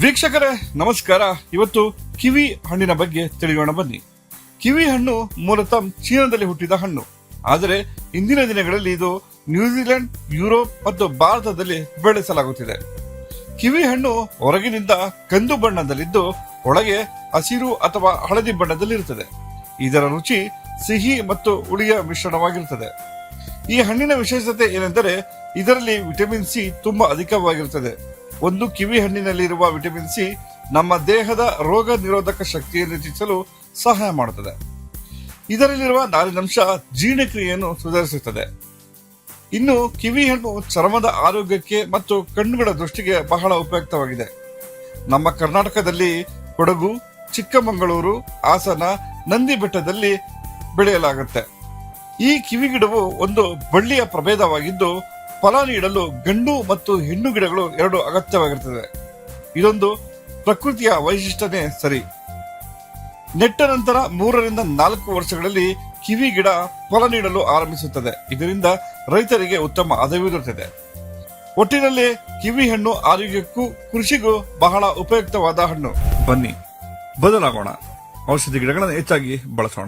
ವೀಕ್ಷಕರೇ ನಮಸ್ಕಾರ. ಇವತ್ತು ಕಿವಿ ಹಣ್ಣಿನ ಬಗ್ಗೆ ತಿಳಿಯೋಣ ಬನ್ನಿ. ಕಿವಿ ಹಣ್ಣು ಮೂಲತಃ ಚೀನಾದಲ್ಲಿ ಹುಟ್ಟಿದ ಹಣ್ಣು. ಆದರೆ ಇಂದಿನ ದಿನಗಳಲ್ಲಿ ಇದು ನ್ಯೂಜಿಲೆಂಡ್, ಯುರೋಪ್ ಮತ್ತು ಭಾರತದಲ್ಲಿ ಬೆಳೆಸಲಾಗುತ್ತಿದೆ. ಕಿವಿ ಹಣ್ಣು ಹೊರಗಿನಿಂದ ಕಂದು ಬಣ್ಣದಲ್ಲಿದ್ದು ಒಳಗೆ ಹಸಿರು ಅಥವಾ ಹಳದಿ ಬಣ್ಣದಲ್ಲಿರುತ್ತದೆ. ಇದರ ರುಚಿ ಸಿಹಿ ಮತ್ತು ಹುಳಿಯ ಮಿಶ್ರಣವಾಗಿರುತ್ತದೆ. ಈ ಹಣ್ಣಿನ ವಿಶೇಷತೆ ಏನೆಂದರೆ ಇದರಲ್ಲಿ ವಿಟಮಿನ್ ಸಿ ತುಂಬಾ ಅಧಿಕವಾಗಿರುತ್ತದೆ. ಒಂದು ಕಿವಿ ಹಣ್ಣಿನಲ್ಲಿರುವ ವಿಟಮಿನ್ ಸಿ ನಮ್ಮ ದೇಹದ ರೋಗ ನಿರೋಧಕ ಶಕ್ತಿಯನ್ನು ಹೆಚ್ಚಿಸಲು ಸಹಾಯ ಮಾಡುತ್ತದೆ. ಇದರಲ್ಲಿರುವ ನಾರಿನಂಶ ಜೀರ್ಣಕ್ರಿಯೆಯನ್ನು ಸುಧಾರಿಸುತ್ತದೆ. ಇನ್ನು ಕಿವಿ ಹಣ್ಣು ಚರ್ಮದ ಆರೋಗ್ಯಕ್ಕೆ ಮತ್ತು ಕಣ್ಣುಗಳ ದೃಷ್ಟಿಗೆ ಬಹಳ ಉಪಯುಕ್ತವಾಗಿದೆ. ನಮ್ಮ ಕರ್ನಾಟಕದಲ್ಲಿ ಕೊಡಗು, ಚಿಕ್ಕಮಗಳೂರು, ಹಾಸನ, ನಂದಿ ಬೆಟ್ಟದಲ್ಲಿ ಬೆಳೆಯಲಾಗುತ್ತೆ. ಈ ಕಿವಿ ಗಿಡವು ಒಂದು ಬಳ್ಳಿಯ ಪ್ರಭೇದವಾಗಿದ್ದು ಫಲ ನೀಡಲು ಗಂಡು ಮತ್ತು ಹೆಣ್ಣು ಗಿಡಗಳು ಎರಡು ಅಗತ್ಯವಾಗಿರುತ್ತದೆ. ಇದೊಂದು ಪ್ರಕೃತಿಯ ವೈಶಿಷ್ಟ್ಯನೇ ಸರಿ. ನೆಟ್ಟ ನಂತರ 3 ರಿಂದ 4 ವರ್ಷಗಳಲ್ಲಿ ಕಿವಿ ಗಿಡ ಫಲ ನೀಡಲು ಆರಂಭಿಸುತ್ತದೆ. ಇದರಿಂದ ರೈತರಿಗೆ ಉತ್ತಮ ಆದಾಯವಿರುತ್ತದೆ. ಒಟ್ಟಿನಲ್ಲಿ ಕಿವಿ ಹಣ್ಣು ಆರೋಗ್ಯಕ್ಕೂ ಕೃಷಿಗೂ ಬಹಳ ಉಪಯುಕ್ತವಾದ ಹಣ್ಣು. ಬನ್ನಿ ಬದಲಾಗೋಣ, ಔಷಧಿ ಗಿಡಗಳನ್ನು ಹೆಚ್ಚಾಗಿ ಬಳಸೋಣ.